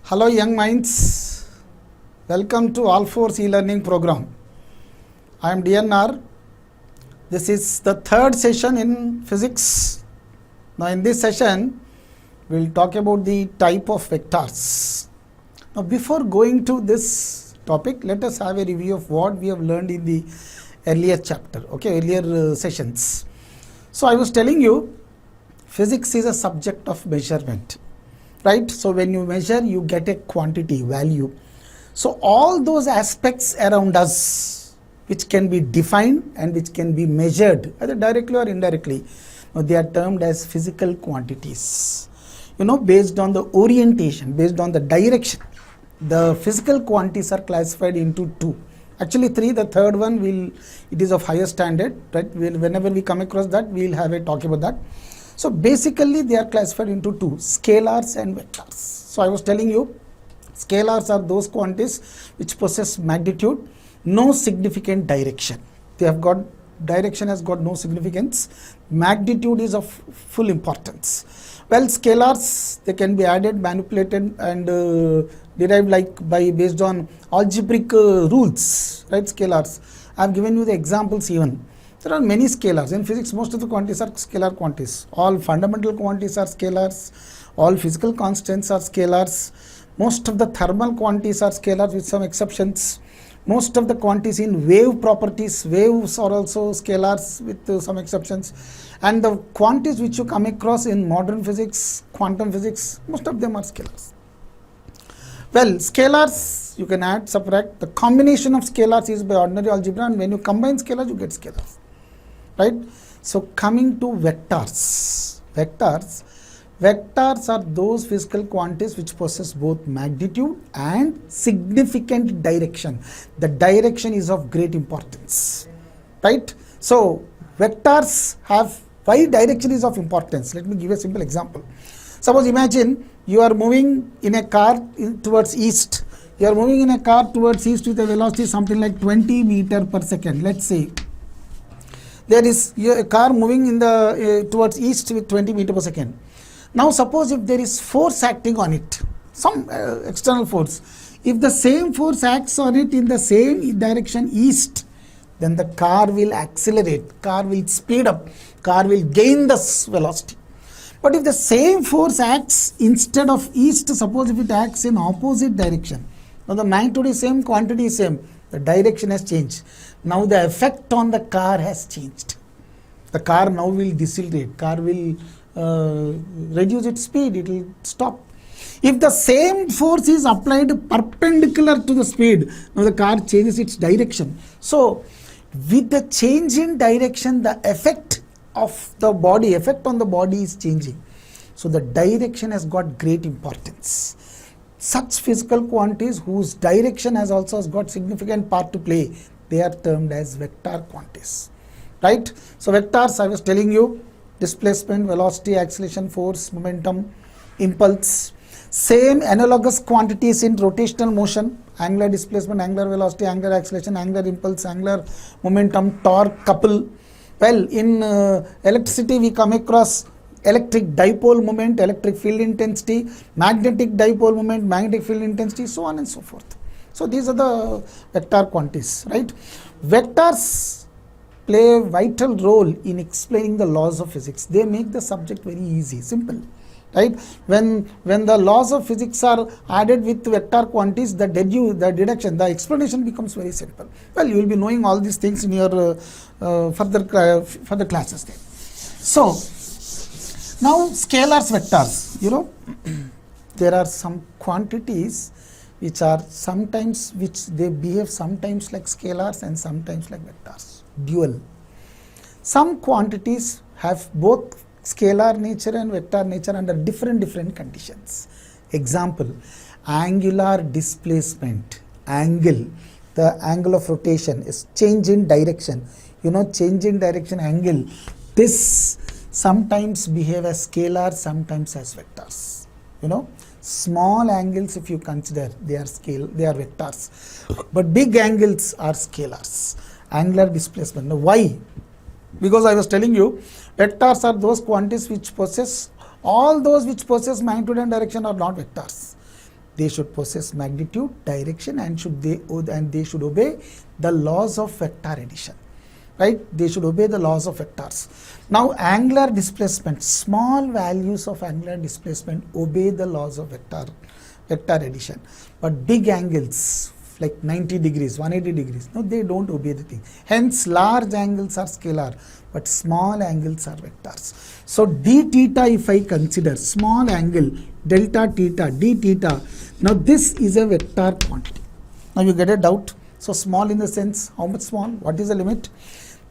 Hello young minds, welcome to All Force e-learning program. I am DNR. This is the third session in physics. Now in this session, we will talk about the type of vectors. Now before going to this topic, let us have a review of what we have learned in the earlier chapter, earlier sessions. So I was telling you, physics is a subject of measurement. Right? So when you measure, you get a quantity, value. So all those aspects around us, which can be defined and which can be measured, either directly or indirectly, they are termed as physical quantities. Based on the orientation, based on the direction, the physical quantities are classified into two. Actually three, the third one it is of higher standard, right? Whenever we come across that, we will have a talk about that. So basically they are classified into two, scalars and vectors. So I was telling you, scalars are those quantities which possess magnitude, no significant direction. They have got, direction has got no significance, magnitude is of full importance. Well, scalars, they can be added, manipulated and derived based on algebraic rules, right? Scalars. I have given you the examples even. There are many scalars. In physics, most of the quantities are scalar quantities. All fundamental quantities are scalars. All physical constants are scalars. Most of the thermal quantities are scalars with some exceptions. Most of the quantities in wave properties, waves are also scalars with some exceptions. And the quantities which you come across in modern physics, quantum physics, most of them are scalars. Well, scalars, you can add, subtract. The combination of scalars is by ordinary algebra, and when you combine scalars, you get scalars. Right? So coming to vectors. Vectors are those physical quantities which possess both magnitude and significant direction. The direction is of great importance. Right? So vectors have, why direction is of importance? Let me give a simple example. Suppose imagine you are moving in a car towards east. You are moving in a car towards east with a velocity something like 20 meters per second. Let's say there is a car moving in the towards east with 20 meters per second. Now suppose if there is force acting on it, some external force, if the same force acts on it in the same direction east, then the car will accelerate, car will speed up, car will gain this velocity. But if the same force acts instead of east, suppose if it acts in opposite direction, now the magnitude is same, quantity is same, the direction has changed. Now the effect on the car has changed. The car now will decelerate, car will reduce its speed, it will stop. If the same force is applied perpendicular to the speed, now the car changes its direction. So with the change in direction, the effect of the body, effect on the body is changing. So the direction has got great importance. Such physical quantities whose direction has also got significant part to play, they are termed as vector quantities. Right? So vectors, I was telling you, displacement, velocity, acceleration, force, momentum, impulse. Same analogous quantities in rotational motion, angular displacement, angular velocity, angular acceleration, angular impulse, angular momentum, torque, couple. Well, in electricity, we come across electric dipole moment, electric field intensity, magnetic dipole moment, magnetic field intensity, so on and so forth. So these are the vector quantities, right? Vectors play a vital role in explaining the laws of physics. They make the subject very easy, simple, right? When the laws of physics are added with vector quantities, the deduction, the explanation becomes very simple. Well, you will be knowing all these things in your further classes then. So now scalars, vectors, there are some quantities which are sometimes, which they behave sometimes like scalars and sometimes like vectors, dual. Some quantities have both scalar nature and vector nature under different conditions. Example, angular displacement, angle, the angle of rotation is change in direction. Change in direction angle, this sometimes behave as scalar, sometimes as vectors. Small angles, if you consider, they are vectors, but big angles are scalars. Angular displacement. Now why? Because I was telling you, vectors are those quantities which possess, all those which possess magnitude and direction are not vectors. They should possess magnitude, direction, and they should obey the laws of vector addition. Right? They should obey the laws of vectors. Now, angular displacement, small values of angular displacement obey the laws of vector addition. But big angles like 90 degrees, 180 degrees, no, they don't obey the thing. Hence, large angles are scalar, but small angles are vectors. So, d theta, if I consider small angle, delta theta, d theta, now this is a vector quantity. Now, you get a doubt. So, small in the sense, how much small? What is the limit?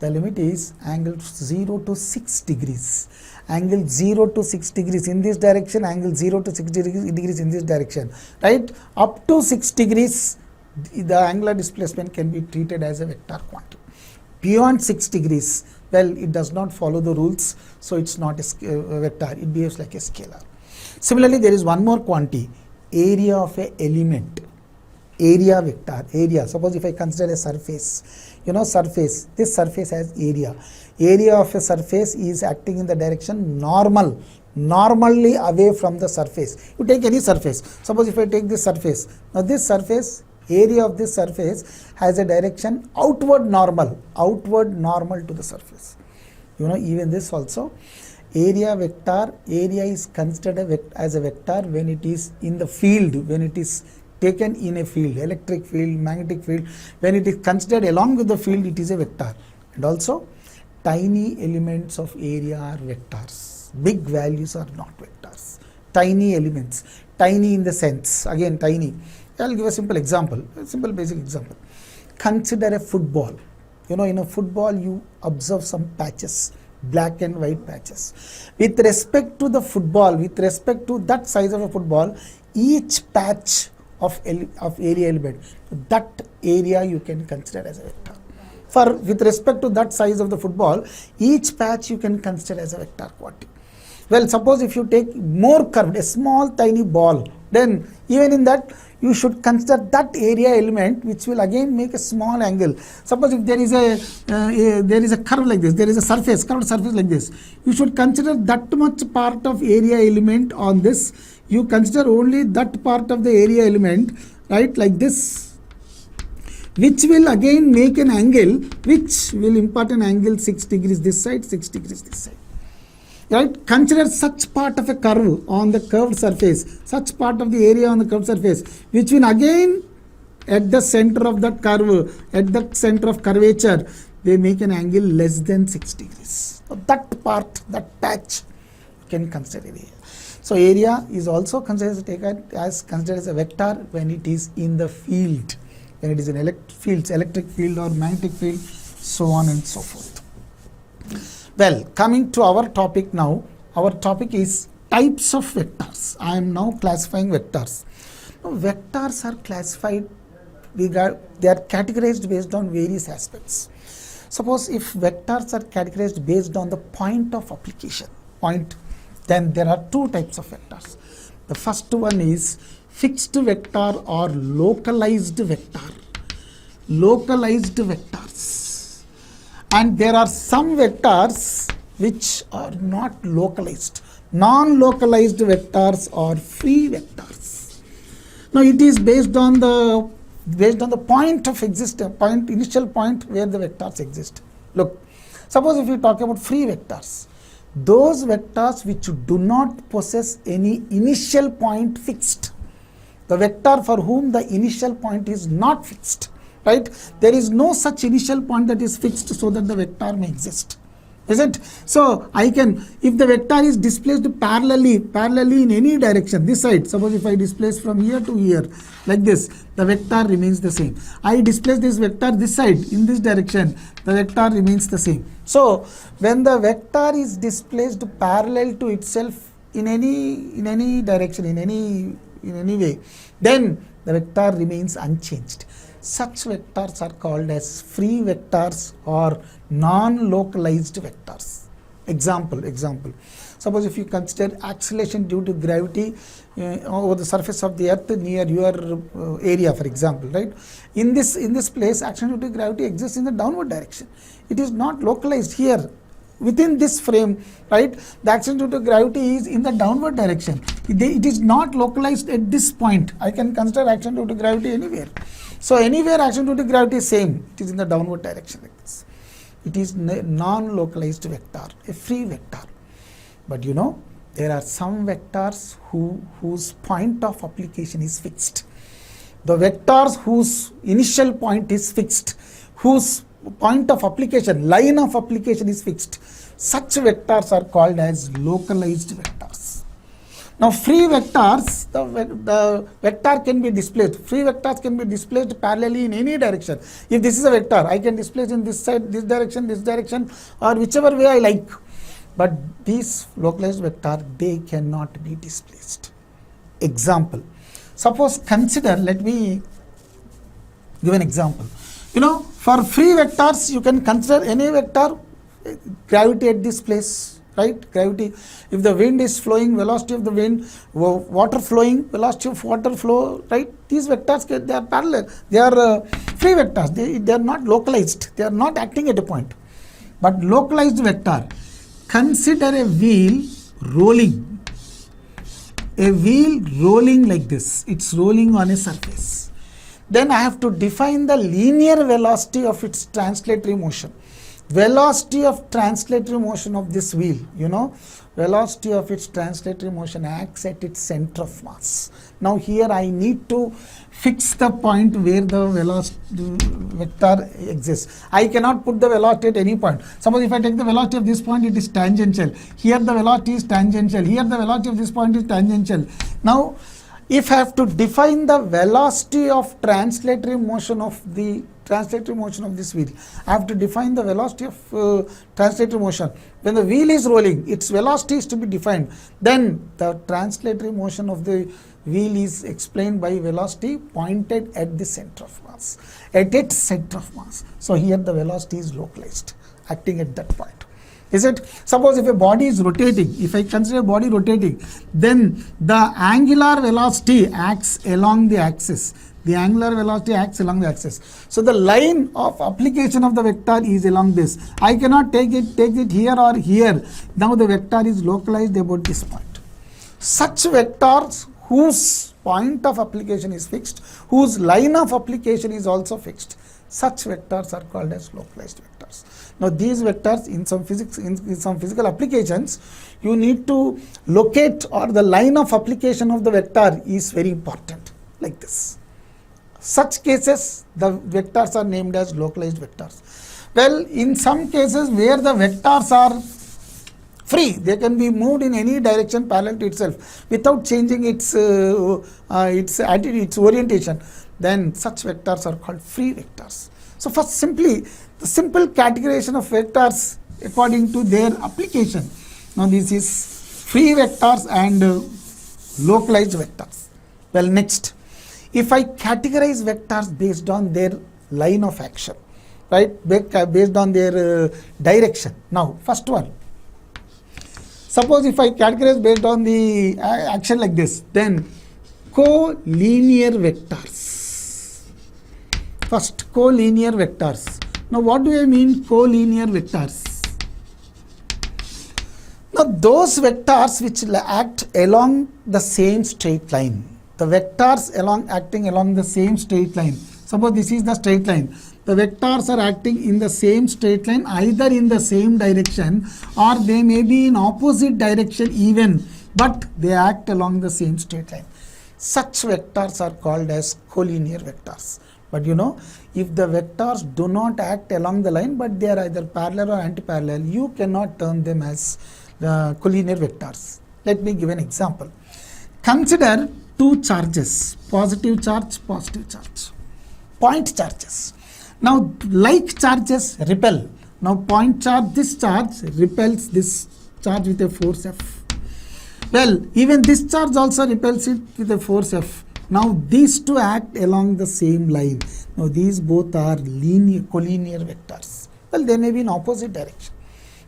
The limit is angle 0 to 6 degrees. Angle 0 to 6 degrees in this direction, angle 0 to 6 degrees in this direction. Right? Up to 6 degrees, the angular displacement can be treated as a vector quantity. Beyond 6 degrees, well, it does not follow the rules, so it's not a vector, it behaves like a scalar. Similarly, there is one more quantity, area of a element. Area vector, area. Suppose if I consider a surface, surface, this surface has area. Area of a surface is acting in the direction normally away from the surface. You take any surface. Suppose if I take this surface, now this surface, area of this surface has a direction outward normal to the surface. Even this also, area vector, area is considered as a vector when it is in the field, when it is taken in a field, electric field, magnetic field, when it is considered along with the field, it is a vector. And also, tiny elements of area are vectors. Big values are not vectors. Tiny elements, tiny in the sense, again tiny. I will give a simple example, a simple basic example. Consider a football. In a football, you observe some patches, black and white patches. With respect to the football, with respect to that size of a football, each patch of area element, that area you can consider as a vector. With respect to that size of the football, each patch you can consider as a vector quantity. Well, suppose if you take more curved, a small tiny ball, then even in that you should consider that area element, which will again make a small angle. Suppose if there is a curve like this, there is a curved surface like this, you should consider that much part of area element on this. You consider only that part of the area element, right, like this, which will again make an angle, which will impart an angle 6 degrees this side, 6 degrees this side. Right? Consider such part of a curve on the curved surface, such part of the area on the curved surface, which will again at the center of that curve, at the center of curvature, they make an angle less than 6 degrees. So that part, that patch, you can consider area. So area is also considered as a vector when it is in the field, when it is in electric field or magnetic field, so on and so forth. Well, coming to our topic now, our topic is types of vectors. I am now classifying vectors. Now, vectors are classified, they are categorized based on various aspects. Suppose if vectors are categorized based on the point of application, then there are two types of vectors. The first one is fixed vector or localized vector. Localized vectors. And there are some vectors which are not localized. Non-localized vectors or free vectors. Now it is based on the point of existence, initial point where the vectors exist. Look, suppose if we talk about free vectors, those vectors which do not possess any initial point fixed. The vector for whom the initial point is not fixed, right? There is no such initial point that is fixed so that the vector may exist, isn't? So I can, if the vector is displaced parallelly in any direction, this side, suppose if I displace from here to here, like this, the vector remains the same. I displace this vector this side, in this direction, the vector remains the same. So when the vector is displaced parallel to itself in any direction, in any way, then the vector remains unchanged. Such vectors are called as free vectors or non-localized vectors. Example. Suppose if you consider acceleration due to gravity over the surface of the earth near your area, for example, right? In this place, acceleration due to gravity exists in the downward direction. It is not localized here. within this frame, right, the action due to gravity is in the downward direction. It is not localized at this point. I can consider action due to gravity anywhere. So anywhere action due to gravity is same. It is in the downward direction like this. It is non-localized vector, a free vector. But you know, there are some vectors whose point of application is fixed. The vectors whose initial point is fixed, whose point of application, line of application is fixed. Such vectors are called as localized vectors. Now free vectors, the vector can be displaced. Free vectors can be displaced parallelly in any direction. If this is a vector, I can displace in this side, this direction, or whichever way I like. But these localized vectors, they cannot be displaced. Example. Suppose consider, let me give an example. You know, for free vectors, you can consider any vector, gravity at this place, right? Gravity. If the wind is flowing, velocity of the wind, water flowing, velocity of water flow, right? These vectors, they are parallel. They are free vectors. They are not localized. They are not acting at a point. But localized vector, consider a wheel rolling. A wheel rolling like this. It's rolling on a surface. Then I have to define the linear velocity of its translatory motion. Velocity of translatory motion of this wheel, you know, velocity of its translatory motion acts at its center of mass. Now here I need to fix the point where the velocity vector exists. I cannot put the velocity at any point. Suppose if I take the velocity of this point, it is tangential. Here the velocity is tangential. Here the velocity of this point is tangential. Now if I have to define the velocity of translatory motion of this wheel, I have to define the velocity of translatory motion. When the wheel is rolling, its velocity is to be defined. Then the translatory motion of the wheel is explained by velocity pointed at the center of mass, at its center of mass. So here the velocity is localized, acting at that point. Is it? Suppose if a body is rotating, if I consider a body rotating, then the angular velocity acts along the axis. The angular velocity acts along the axis. So the line of application of the vector is along this. I cannot take it here or here. Now the vector is localized about this point. Such vectors whose point of application is fixed, whose line of application is also fixed, such vectors are called as localized vectors. Now these vectors in some physical applications, you need to locate, or the line of application of the vector is very important, like this. Such cases, the vectors are named as localized vectors. Well, in some cases where the vectors are free, they can be moved in any direction parallel to itself without changing its attitude, its orientation, then such vectors are called free vectors. So first, simply the simple categorization of vectors according to their application. Now this is free vectors and localized vectors. Well, next, if I categorize vectors based on their line of action, right, based on their direction. Now first one, suppose if I categorize based on the action like this, then collinear vectors. First, collinear vectors. Now what do I mean collinear vectors? Now those vectors which act along the same straight line. The vectors acting along the same straight line. Suppose this is the straight line. The vectors are acting in the same straight line, either in the same direction or they may be in opposite direction even, but they act along the same straight line. Such vectors are called as collinear vectors. But you know, if the vectors do not act along the line, but they are either parallel or anti-parallel, you cannot term them as collinear vectors. Let me give an example. Consider two charges, positive charge, point charges. Now like charges repel. Now point charge, this charge repels this charge with a force F. Well, even this charge also repels it with a force F. Now these two act along the same line. Now these both are collinear vectors. Well, they may be in opposite direction.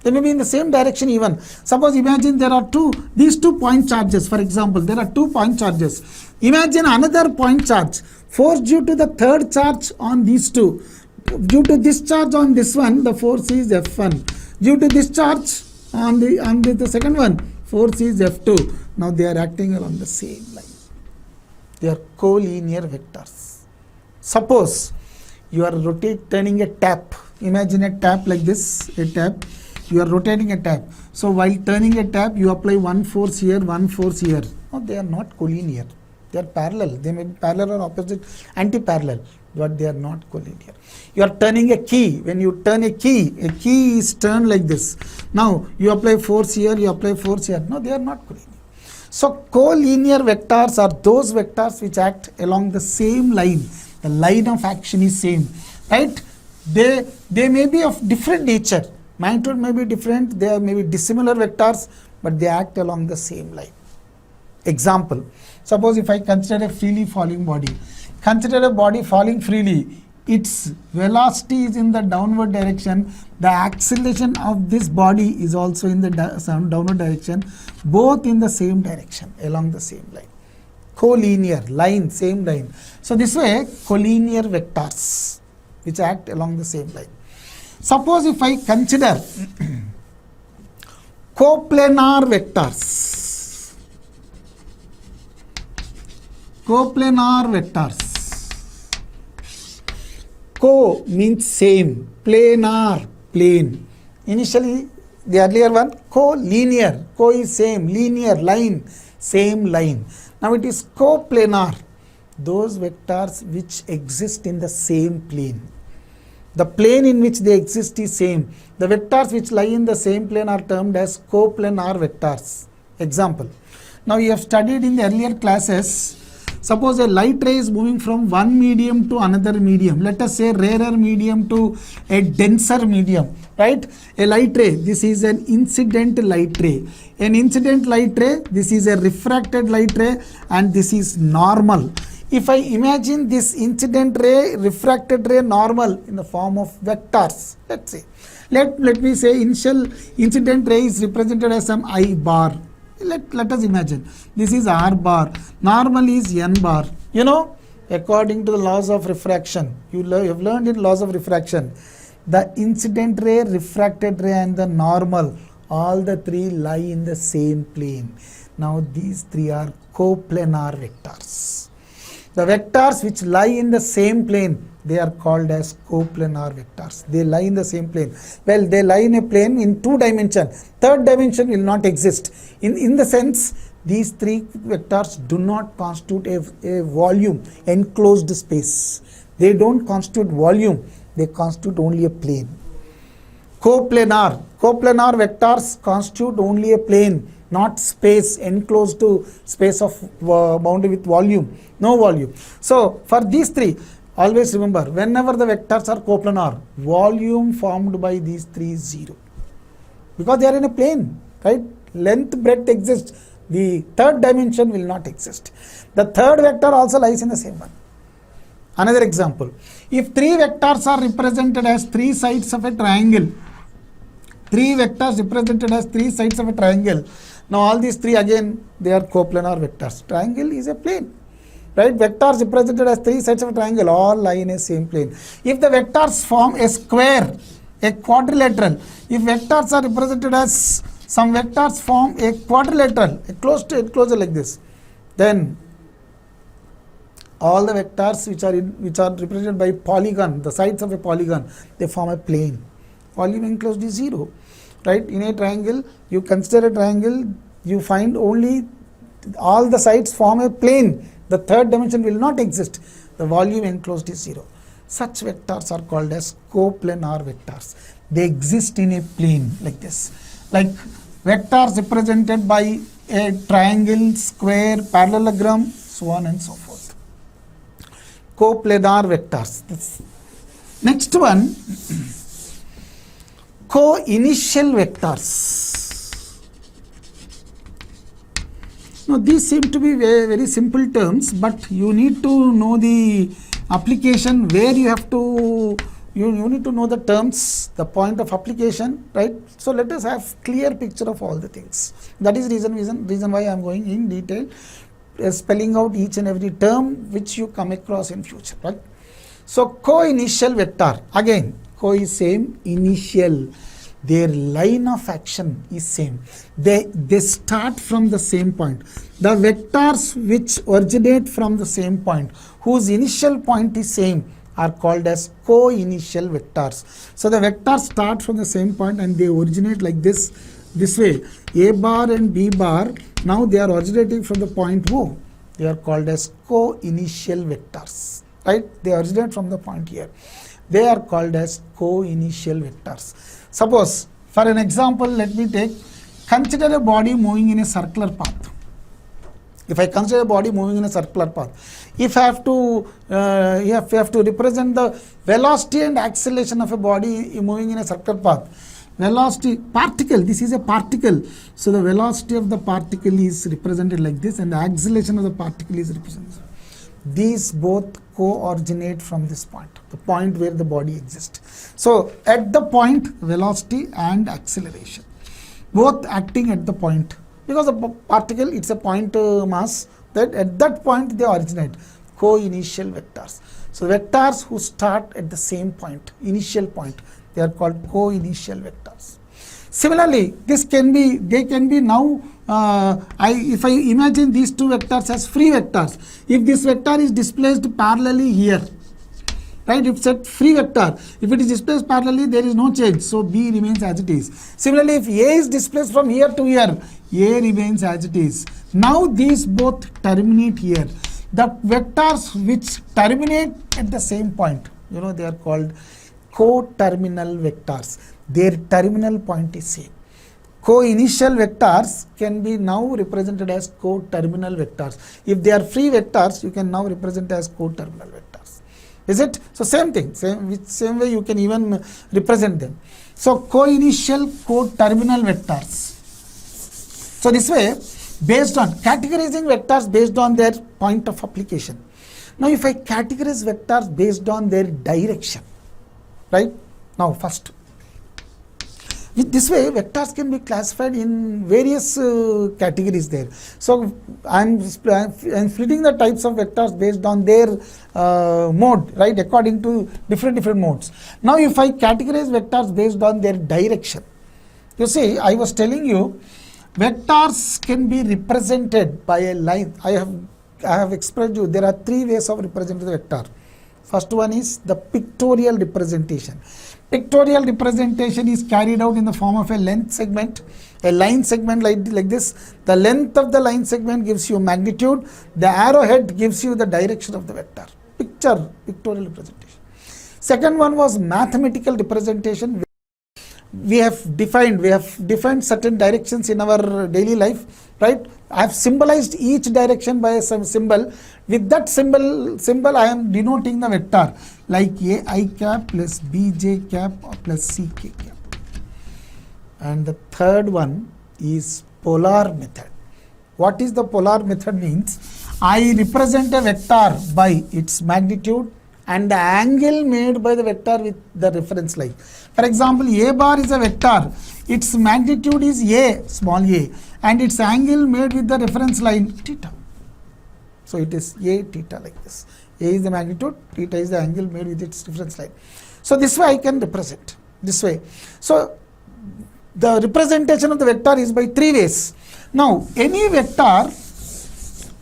They may be in the same direction even. Suppose imagine there are these two point charges. For example, there are 2 point charges. Imagine another point charge. Force due to the third charge on these two. Due to this charge on this one, the force is F1. Due to this charge on the second one, force is F2. Now they are acting along the same line. They are collinear vectors. Suppose you are turning a tap. Imagine a tap like this, a tap. You are rotating a tap. So while turning a tap, you apply one force here, one force here. No, they are not collinear. They are parallel. They may be parallel or opposite, anti-parallel, but they are not collinear. You are turning a key. When you turn a key is turned like this. Now you apply force here, you apply force here. No, they are not collinear. So collinear vectors are those vectors which act along the same line. The line of action is same, right? They may be of different nature. Magnitude may be different. They may be dissimilar vectors, but they act along the same line. Example, suppose if I consider a freely falling body. Consider a body falling freely. Its velocity is in the downward direction. The acceleration of this body is also in the downward direction. Both in the same direction, along the same line. Collinear, line, same line. So this way, collinear vectors which act along the same line. Suppose if I consider coplanar vectors. Coplanar vectors. Co means same, planar, plane. Initially, the earlier one, collinear. Co is same, linear, line, same line. Now it is coplanar. Those vectors which exist in the same plane. The plane in which they exist is same. The vectors which lie in the same plane are termed as coplanar vectors. Example. Now you have studied in the earlier classes. Suppose a light ray is moving from one medium to another medium. Let us say rarer medium to a denser medium, right? A light ray, this is an incident light ray. An incident light ray, this is a refracted light ray, and this is normal. If I imagine this incident ray, refracted ray, normal in the form of vectors, let's say. Let me say initial incident ray is represented as some I bar. Let us imagine this is R bar, normal is N bar. You know, according to the laws of refraction, you have learned in laws of refraction, the incident ray, refracted ray and the normal, all the three lie in the same plane. Now these three are coplanar vectors. The vectors which lie in the same plane, they are called as coplanar vectors. They lie in the same plane. Well, they lie in a plane in two dimensions. Third dimension will not exist. In the sense, these three vectors do not constitute a volume, enclosed space. They don't constitute volume. They constitute only a plane. Coplanar vectors constitute only a plane, not space enclosed to space of boundary with volume, no volume. So for these three, always remember, whenever the vectors are coplanar, volume formed by these three is 0. Because they are in a plane, right? Length, breadth exists. The third dimension will not exist. The third vector also lies in the same one. Another example, if three vectors are represented as three sides of a triangle, now all these three again, they are coplanar vectors. Triangle is a plane, right? Vectors represented as three sides of a triangle all lie in a same plane. If the vectors form a square, a quadrilateral, if vectors are represented as some vectors form a quadrilateral, a closure like this, then all the vectors which are represented by polygon, the sides of a polygon, they form a plane. Volume enclosed is 0, right? In a triangle, you consider a triangle, you find only all the sides form a plane. The third dimension will not exist. The volume enclosed is 0. Such vectors are called as coplanar vectors. They exist in a plane like this. Like vectors represented by a triangle, square, parallelogram, so on and so forth. Coplanar vectors. Next one, co-initial vectors. Now these seem to be very, very simple terms, but you need to know the application where you have to, you need to know the terms, the point of application, right? So let us have clear picture of all the things. That is reason why I am going in detail, spelling out each and every term which you come across in future, right? So co-initial vector, again, co is same, initial. their line of action is same. They start from the same point. The vectors which originate from the same point, whose initial point is same, are called as co-initial vectors. So the vectors start from the same point and they originate like this way. A bar and B bar, now they are originating from the point O. They are called as co-initial vectors, right? They originate from the point here. They are called as co-initial vectors. Suppose, for an example, let me take, consider a body moving in a circular path. If I consider a body moving in a circular path, if I have to represent the velocity and acceleration of a body moving in a circular path, velocity, particle, this is a particle, so the velocity of the particle is represented like this and the acceleration of the particle is represented. These both co-originate from this point, the point where the body exists. So at the point, velocity and acceleration, both acting at the point, because the particle, it's a point mass, that at that point they originate, co-initial vectors. So vectors who start at the same point, initial point, they are called co-initial vectors. Similarly, they can be now, if I imagine these two vectors as free vectors, if this vector is displaced parallelly here, right, if set free vector, if it is displaced parallelly, there is no change, so B remains as it is. Similarly, if A is displaced from here to here, A remains as it is. Now these both terminate here. The vectors which terminate at the same point, they are called co-terminal vectors. Their terminal point is same. Co-initial vectors can be now represented as co-terminal vectors. If they are free vectors, you can now represent as co-terminal vectors. Is it? So same thing, same way you can even represent them. So co-initial, co-terminal vectors. So this way, based on categorizing vectors based on their point of application. Now if I categorize vectors based on their direction, right? Now first, this way vectors can be classified in various categories there. So I'm splitting the types of vectors based on their mode, right, according to different modes. Now if I categorize vectors based on their direction, you see, I was telling you vectors can be represented by a line. I have explained you there are three ways of representing the vector. First one is the pictorial representation. Pictorial representation is carried out in the form of a length segment, a line segment like this. The length of the line segment gives you magnitude. The arrowhead gives you the direction of the vector. Pictorial representation. Second one was mathematical representation. We have defined certain directions in our daily life, right? I have symbolized each direction by some symbol. With that symbol I am denoting the vector like ai cap plus bj cap plus ck cap. And the third one is polar method. What is the polar method means? I represent a vector by its magnitude and the angle made by the vector with the reference line. For example, a bar is a vector, its magnitude is a, small a, and its angle made with the reference line theta. So it is a theta like this. A is the magnitude, theta is the angle made with its reference line. So this way I can represent, this way. So the representation of the vector is by three ways. Now any vector,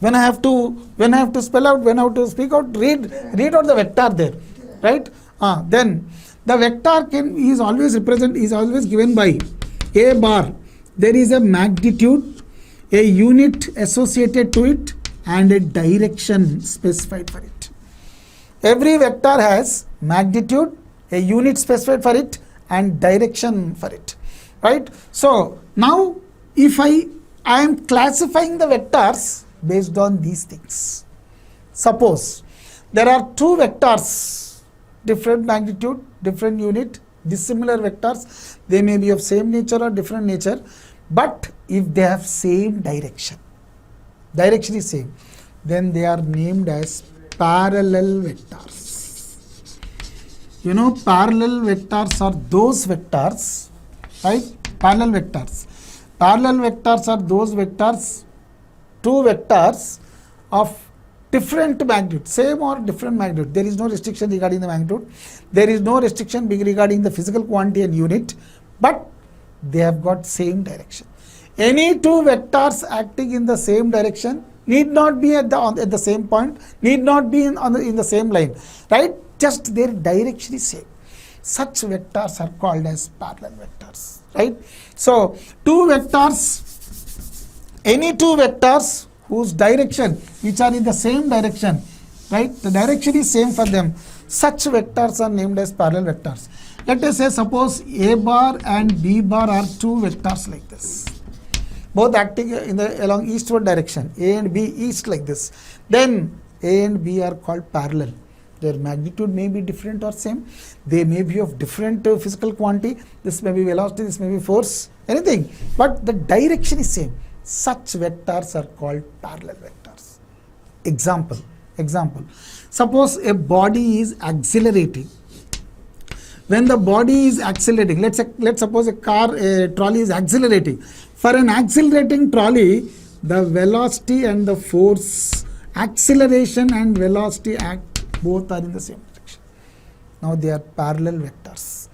when I have to spell out, when I have to speak out, read out the vector there, right? Then the vector is always given by a bar. There is a magnitude, a unit associated to it, and a direction specified for it. Every vector has magnitude, a unit specified for it, and direction for it, right? So now if I am classifying the vectors based on these things. Suppose there are two vectors, different magnitude, different unit, dissimilar vectors. They may be of same nature or different nature, but if they have same direction is same, then they are named as parallel vectors. Parallel vectors are those vectors, right? Parallel vectors are those vectors, two vectors of different magnitude, same or different magnitude. There is no restriction regarding the magnitude. There is no restriction regarding the physical quantity and unit, but they have got same direction. Any two vectors acting in the same direction need not be at the same point, need not be in the same line, right? Just their direction is same. Such vectors are called as parallel vectors, right? So two vectors, any two vectors whose direction, which are in the same direction, right? The direction is same for them. Such vectors are named as parallel vectors. Let us say suppose A bar and B bar are two vectors like this, both acting in along eastward direction, A and B east like this. Then A and B are called parallel. Their magnitude may be different or same. They may be of different physical quantity. This may be velocity, this may be force, anything. But the direction is same. Such vectors are called parallel vectors. Example. Suppose a body is accelerating. When the body is accelerating, let's suppose a trolley is accelerating. For an accelerating trolley, the velocity and the force, acceleration and velocity both are in the same direction. Now they are parallel vectors,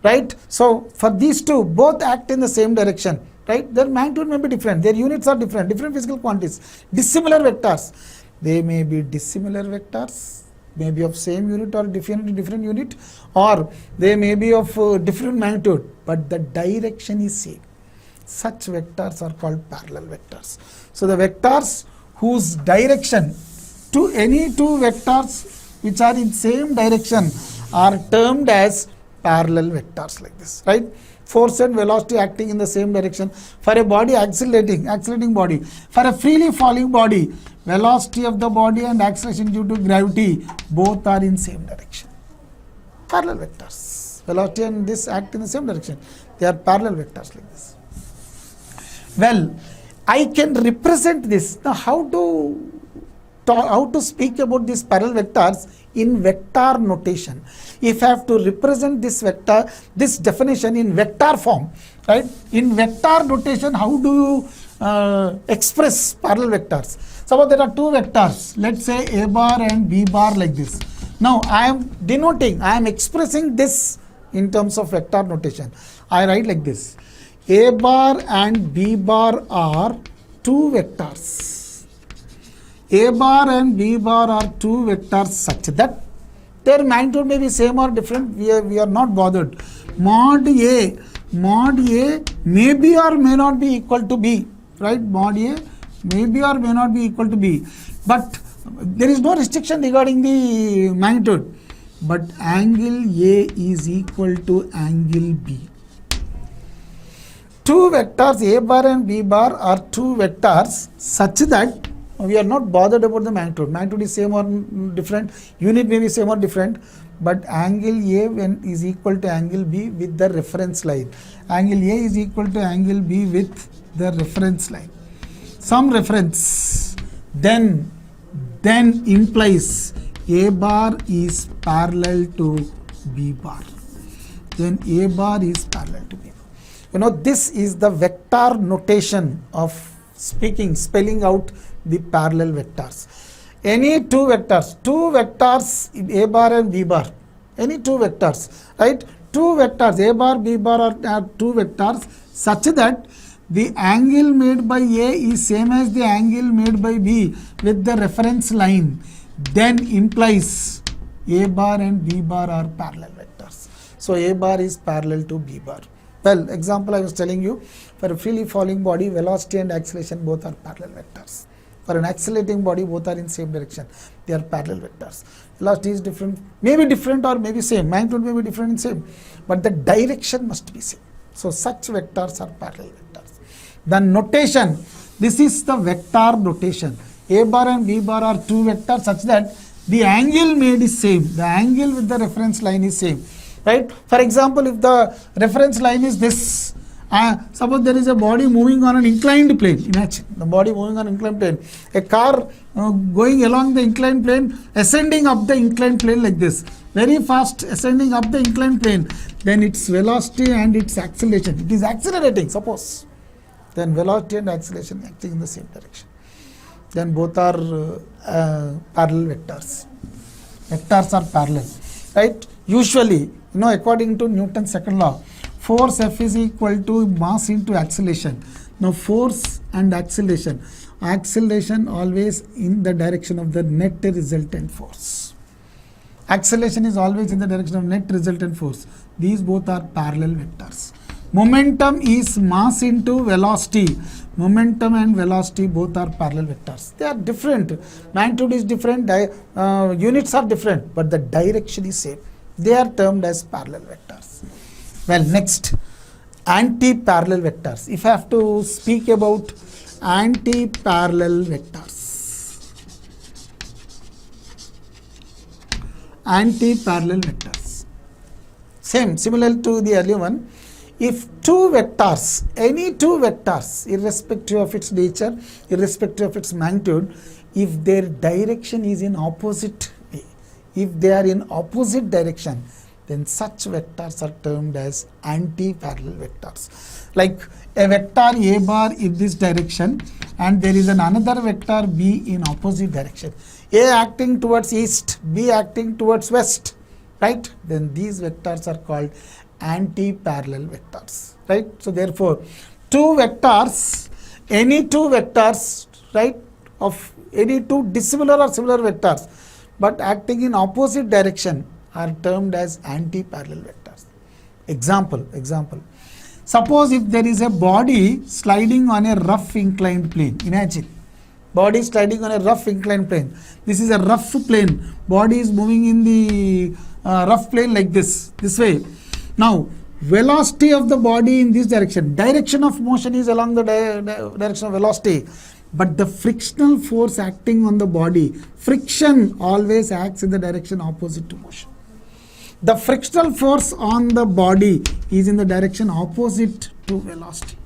right? So for these two, both act in the same direction, right? Their magnitude may be different, their units are different physical quantities, dissimilar vectors. They may be dissimilar vectors, may be of same unit or different unit, or they may be of different magnitude, but the direction is same. Such vectors are called parallel vectors. So the vectors whose direction to any two vectors which are in same direction are termed as parallel vectors like this, right? Force and velocity acting in the same direction. For a body accelerating body. For a freely falling body, velocity of the body and acceleration due to gravity both are in same direction. Parallel vectors. Velocity and this act in the same direction. They are parallel vectors like this. Well, I can represent this. Now how to speak about these parallel vectors in vector notation? If I have to represent this vector, this definition in vector form, right? In vector notation, how do you express parallel vectors? Suppose there are two vectors, let's say A bar and B bar like this. Now I am expressing this in terms of vector notation. I write like this: A bar and B bar are two vectors. A bar and B bar are two vectors such that their magnitude may be same or different. We are not bothered. Mod A may be or may not be equal to B, right? Mod A may be or may not be equal to B. But there is no restriction regarding the magnitude. But angle A is equal to angle B. Two vectors A bar and B bar are two vectors such that we are not bothered about the magnitude. Magnitude is same or different, unit may be same or different, but angle A is equal to angle B with the reference line. Angle A is equal to angle B with the reference line. Some reference then implies A bar is parallel to B bar. Then A bar is parallel to B bar. You know, this is the vector notation of spelling out the parallel vectors. Any two vectors A bar and B bar, any two vectors, right? Two vectors A bar, B bar are two vectors such that the angle made by A is same as the angle made by B with the reference line, then implies A bar and B bar are parallel vectors. So A bar is parallel to B bar. Well, example I was telling you, for a freely falling body, velocity and acceleration both are parallel vectors. For an accelerating body, both are in same direction. They are parallel vectors. Velocity is different, may be different or may be same. Magnitude may be different and same, but the direction must be same. So such vectors are parallel vectors. The notation, this is the vector notation. A bar and B bar are two vectors such that the angle made is same. The angle with the reference line is same, right? For example, if the reference line is this, suppose there is a body moving on an inclined plane. Imagine the body moving on an inclined plane. A car going along the inclined plane, ascending up the inclined plane like this. Very fast ascending up the inclined plane. Then its velocity and its acceleration. It is accelerating, suppose. Then velocity and acceleration acting in the same direction. Then both are parallel vectors. Vectors are parallel, right? Usually, according to Newton's second law, force F is equal to mass into acceleration. Now force and acceleration. Acceleration always in the direction of the net resultant force. Acceleration is always in the direction of net resultant force. These both are parallel vectors. Momentum is mass into velocity. Momentum and velocity both are parallel vectors. They are different. Magnitude is different, units are different, but the direction is same. They are termed as parallel vectors. Well, next, anti-parallel vectors. If I have to speak about anti-parallel vectors. Anti-parallel vectors. Same, similar to the earlier one. If two vectors, any two vectors, irrespective of its nature, irrespective of its magnitude, if their direction is in opposite way, if they are in opposite direction, then such vectors are termed as anti-parallel vectors. Like a vector A bar in this direction and there is another vector B in opposite direction. A acting towards east, B acting towards west, right? Then these vectors are called anti-parallel vectors, right? So therefore, two vectors, any two vectors, right, of any two dissimilar or similar vectors, but acting in opposite direction are termed as anti-parallel vectors. Example. Suppose if there is a body sliding on a rough inclined plane. Imagine, body sliding on a rough inclined plane. This is a rough plane. Body is moving in the rough plane like this way. Now, velocity of the body in this direction. Direction of motion is along the direction of velocity. But the frictional force acting on the body, friction always acts in the direction opposite to motion. The frictional force on the body is in the direction opposite to velocity,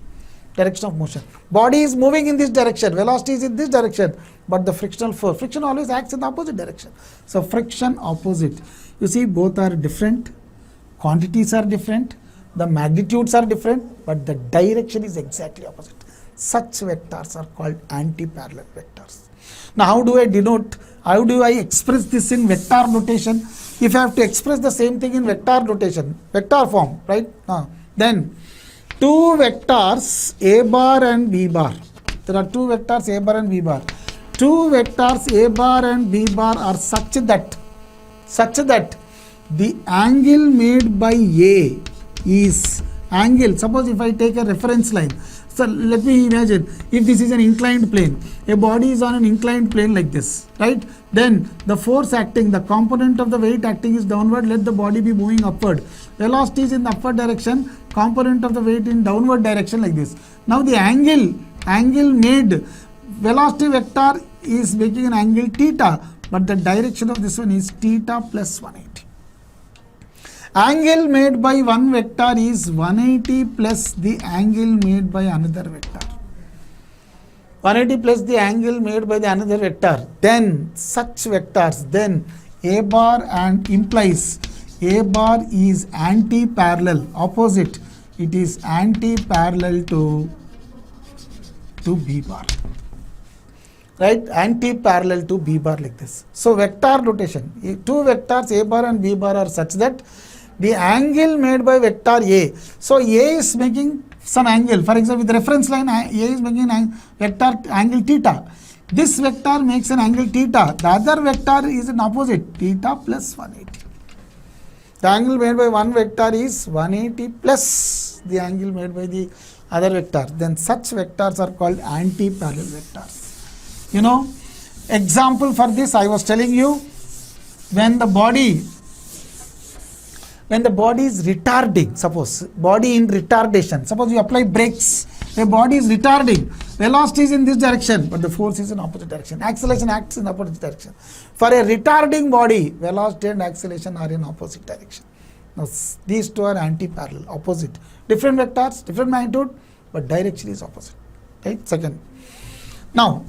direction of motion. Body is moving in this direction, velocity is in this direction, but the frictional force, friction always acts in the opposite direction. So friction opposite. You see, both are different, quantities are different, the magnitudes are different, but the direction is exactly opposite. Such vectors are called anti-parallel vectors. Now, how do I denote, how do I express this in vector notation? If I have to express the same thing in vector notation, vector form, right? Then two vectors A bar and B bar. There are two vectors A bar and B bar. Two vectors A bar and B bar are such that the angle made by A is angle. Suppose if I take a reference line. So let me imagine, if this is an inclined plane, a body is on an inclined plane like this, right? Then the force acting, the component of the weight acting is downward, let the body be moving upward. Velocity is in the upward direction, component of the weight in downward direction like this. Now the angle made, velocity vector is making an angle theta, but the direction of this one is theta plus 180. Angle made by one vector is 180 plus the angle made by another vector. 180 plus the angle made by the another vector. Then such vectors, then A bar and implies A bar is anti-parallel, opposite. It is anti-parallel to B bar. Right? Anti-parallel to B bar like this. So vector notation, two vectors A bar and B bar are such that the angle made by vector A. So A is making some angle. For example, with the reference line, A is making an vector angle theta. This vector makes an angle theta. The other vector is an opposite, theta plus 180. The angle made by one vector is 180 plus the angle made by the other vector. Then such vectors are called anti-parallel vectors. You know, example for this, I was telling you, when the body is retarding, suppose body in retardation, suppose you apply brakes, the body is retarding, velocity is in this direction, but the force is in opposite direction, acceleration acts in opposite direction. For a retarding body, velocity and acceleration are in opposite direction. Now these two are anti-parallel, opposite, different vectors, different magnitude, but direction is opposite, right? Second. Now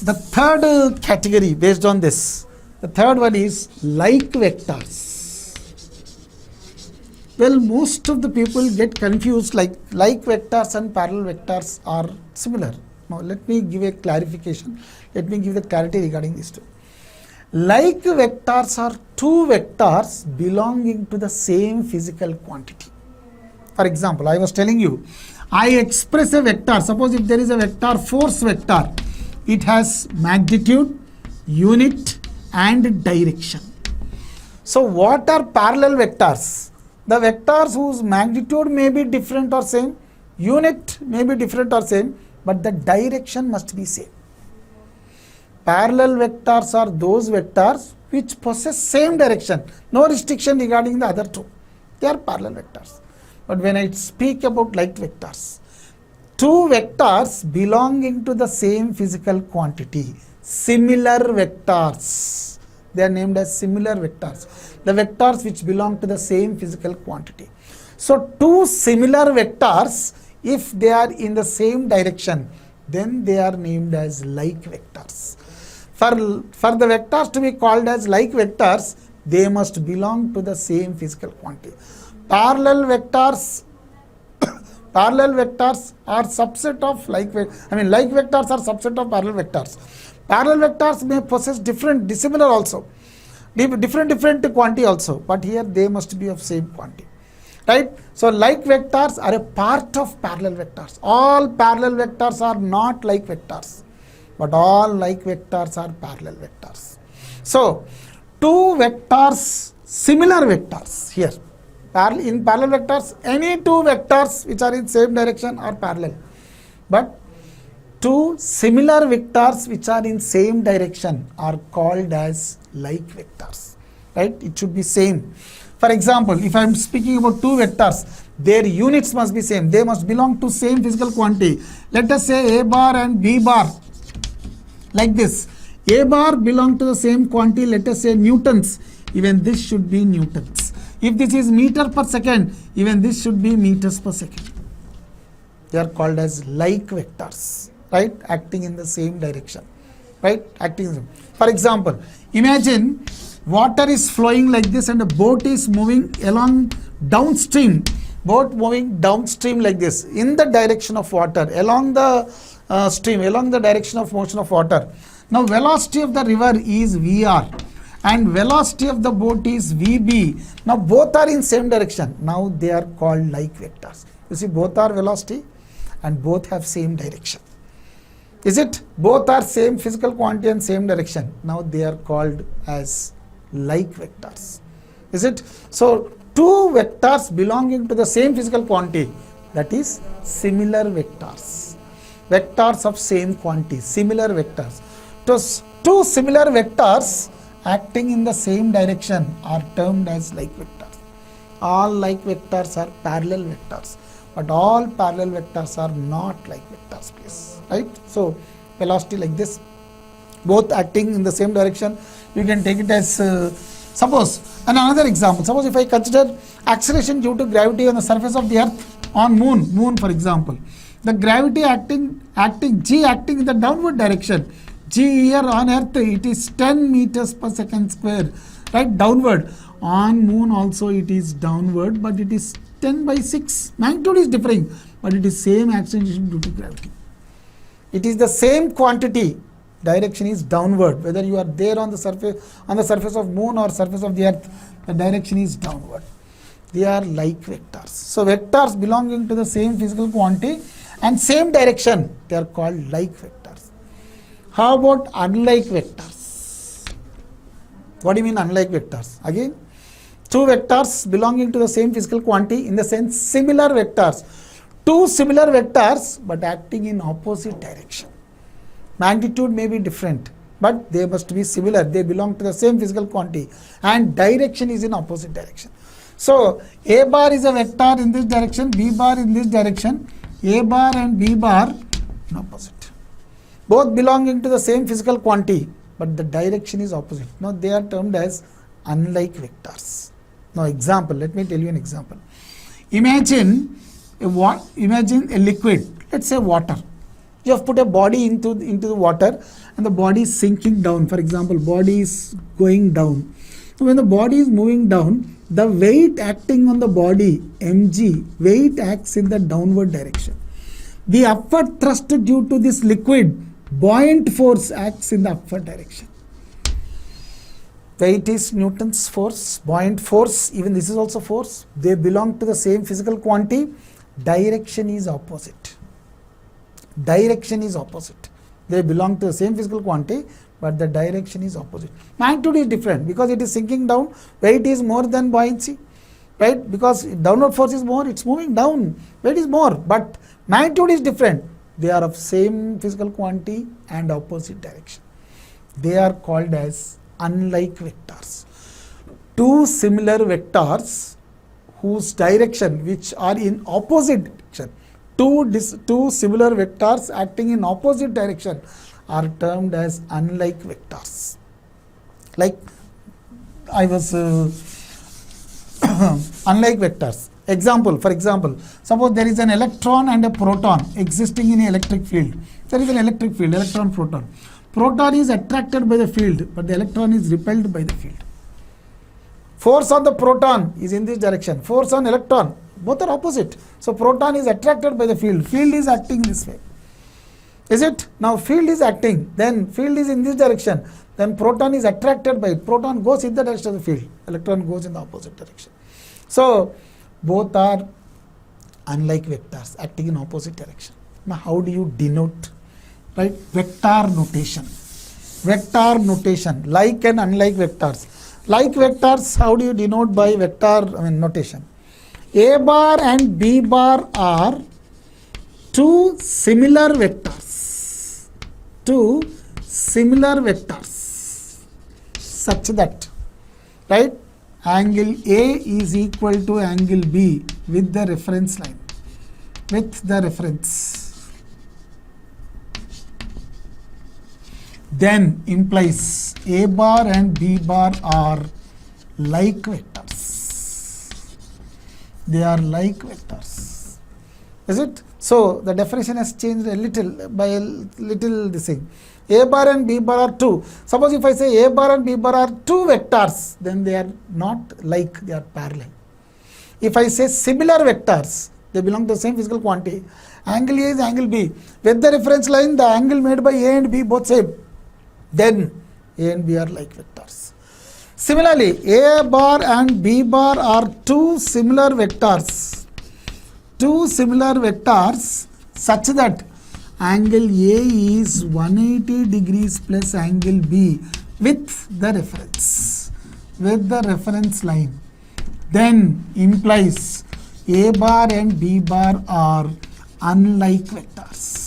the third category based on this, the third one is like vectors. Well, most of the people get confused, like vectors and parallel vectors are similar. Now let me give a clarification. Let me give the clarity regarding these two. Like vectors are two vectors belonging to the same physical quantity. For example, I was telling you, I express a vector. Suppose if there is a vector, force vector, it has magnitude, unit and direction. So what are parallel vectors? The vectors whose magnitude may be different or same, unit may be different or same, but the direction must be same. Parallel vectors are those vectors which possess same direction, no restriction regarding the other two. They are parallel vectors. But when I speak about like vectors, two vectors belonging to the same physical quantity, similar vectors, they are named as similar vectors, the vectors which belong to the same physical quantity. So two similar vectors, if they are in the same direction, then they are named as like vectors. For the vectors to be called as like vectors, they must belong to the same physical quantity. Parallel vectors are subset of like vectors are subset of parallel vectors. Parallel vectors may possess dissimilar also, different quantity also, but here they must be of same quantity, right? So like vectors are a part of parallel vectors. All parallel vectors are not like vectors, but all like vectors are parallel vectors. So two vectors, similar vectors here. In parallel vectors, any two vectors which are in same direction are parallel. But two similar vectors which are in same direction are called as like vectors, right? It should be same. For example, if I am speaking about two vectors, their units must be same. They must belong to same physical quantity. Let us say A bar and B bar, like this. A bar belong to the same quantity, let us say newtons. Even this should be newtons. If this is meter per second, even this should be meters per second. They are called as like vectors, right? Acting in the same direction, right? For example, imagine water is flowing like this and a boat is moving along downstream. Boat moving downstream like this in the direction of water, along the stream, along the direction of motion of water. Now velocity of the river is VR and velocity of the boat is VB. Now both are in same direction. Now they are called like vectors. You see, both are velocity and both have same direction. Is it? Both are same physical quantity and same direction. Now they are called as like vectors. Is it? So two vectors belonging to the same physical quantity, that is similar vectors. Vectors of same quantity, similar vectors. Two similar vectors acting in the same direction are termed as like vectors. All like vectors are parallel vectors, but all parallel vectors are not like vectors, please, right? So velocity like this, both acting in the same direction. You can take it as suppose, and another example, suppose if I consider acceleration due to gravity on the surface of the earth on moon for example, the gravity acting G acting in the downward direction. G here on earth, it is 10 meters per second square, right? Downward. On moon also it is downward, but it is 10 by 6. Magnitude is differing, but it is same acceleration due to gravity. It is the same quantity. Direction is downward. Whether you are there on the surface of moon or surface of the earth, the direction is downward. They are like vectors. So vectors belonging to the same physical quantity and same direction, they are called like vectors. How about unlike vectors? What do you mean unlike vectors? Again, two vectors belonging to the same physical quantity, in the sense similar vectors. Two similar vectors but acting in opposite direction. Magnitude may be different, but they must be similar. They belong to the same physical quantity and direction is in opposite direction. So A bar is a vector in this direction, B bar in this direction. A bar and B bar in opposite. Both belonging to the same physical quantity, but the direction is opposite. Now they are termed as unlike vectors. Now example, let me tell you an example. Imagine a liquid, let's say water. You have put a body into the water and the body is sinking down. For example, body is going down. So when the body is moving down, the weight acting on the body, mg, weight acts in the downward direction. The upward thrust due to this liquid, buoyant force acts in the upward direction. Weight is Newton's force, buoyant force, even this is also force. They belong to the same physical quantity. Direction is opposite. Direction is opposite. They belong to the same physical quantity, but the direction is opposite. Magnitude is different because it is sinking down. Weight is more than buoyancy, right? Because downward force is more, it's moving down. Weight is more, but magnitude is different. They are of same physical quantity and opposite direction. They are called as unlike vectors. Two similar vectors whose direction which are in opposite direction, two similar vectors acting in opposite direction are termed as unlike vectors. Like I was unlike vectors. Example, for example, suppose there is an electron and a proton existing in an electric field. There is an electric field, electron, proton. Proton is attracted by the field, but the electron is repelled by the field. Force on the proton is in this direction. Force on electron, both are opposite. So proton is attracted by the field. Field is acting this way. Is it? Now field is acting, then field is in this direction. Then proton is attracted by it. Proton goes in the direction of the field. Electron goes in the opposite direction. So both are unlike vectors acting in opposite direction. Now how do you denote? Right? Vector notation. Vector notation, like and unlike vectors. Like vectors, how do you denote by vector notation? A bar and B bar are two similar vectors. Two similar vectors such that, right, angle A is equal to angle B with the reference line. With the reference. Then implies A bar and B bar are like vectors. They are like vectors. Is it? So the definition has changed a little by a little this thing. A bar and B bar are two. Suppose if I say A bar and B bar are two vectors, then they are not like, they are parallel. If I say similar vectors, they belong to the same physical quantity. Angle A is angle B. With the reference line, the angle made by A and B both same. Then A and B are like vectors. Similarly, A bar and B bar are two similar vectors. Two similar vectors such that angle A is 180 degrees plus angle B with the reference line. Then implies A bar and B bar are unlike vectors.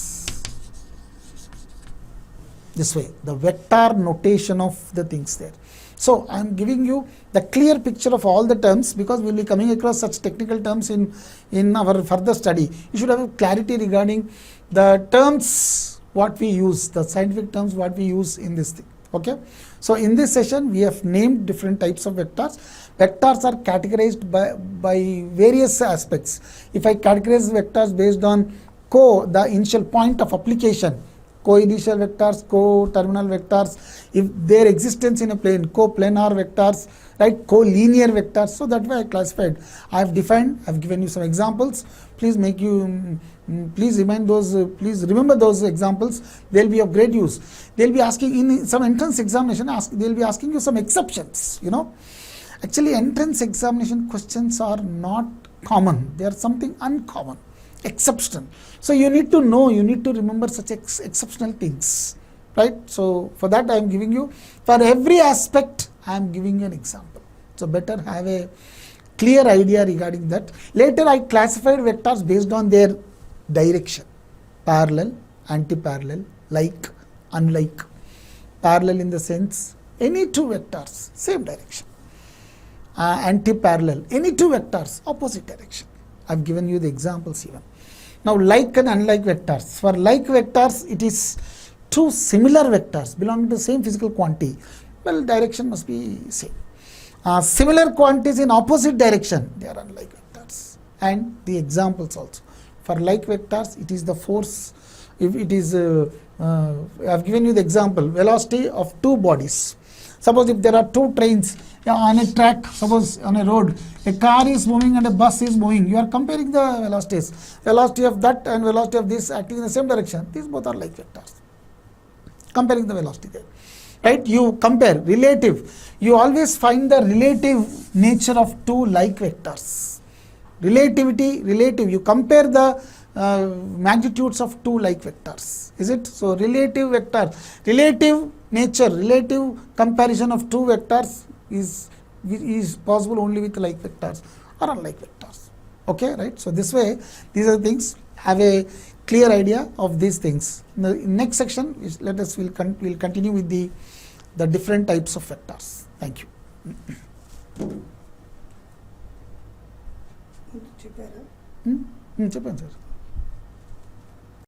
This way, the vector notation of the things there. So I am giving you the clear picture of all the terms because we will be coming across such technical terms in our further study. You should have clarity regarding the terms what we use, the scientific terms what we use in this thing. Okay. So in this session we have named different types of vectors. Vectors are categorized by various aspects. If I categorize vectors based on the initial point of application, co-initial vectors, co-terminal vectors, if their existence in a plane, co-planar vectors, right, co-linear vectors. So that way I classified. I have defined, I have given you some examples. Please remember those examples. They will be of great use. They will be asking in some entrance examination, they will be asking you some exceptions, you know. Actually, entrance examination questions are not common. They are something uncommon, exceptional. So you need to know, you need to remember such exceptional things, right? So for that I am giving you, for every aspect I am giving you an example. So better have a clear idea regarding that. Later I classified vectors based on their direction: parallel, anti-parallel, like, unlike. Parallel in the sense any two vectors same direction, anti-parallel any two vectors opposite direction. I have given you the examples even. Now like and unlike vectors. For like vectors, it is two similar vectors belonging to the same physical quantity. Well, direction must be same. Similar quantities in opposite direction, they are unlike vectors. And the examples also. For like vectors, it is the force. If it is, I have given you the example, velocity of two bodies. Suppose if there are two trains on a track, suppose on a road, a car is moving and a bus is moving. You are comparing the velocities. Velocity of that and velocity of this acting in the same direction. These both are like vectors. Comparing the velocity there. right? You compare relative. You always find the relative nature of two like vectors. Relativity, relative. You compare the magnitudes of two like vectors. Is it? So relative vector, relative nature, relative comparison of two vectors is possible only with like vectors or unlike vectors. Okay, right? So this way, these are the things. Have a clear idea of these things. In the next section, we'll continue with the different types of vectors. Thank you. చెప్పారా చెప్పండి sir.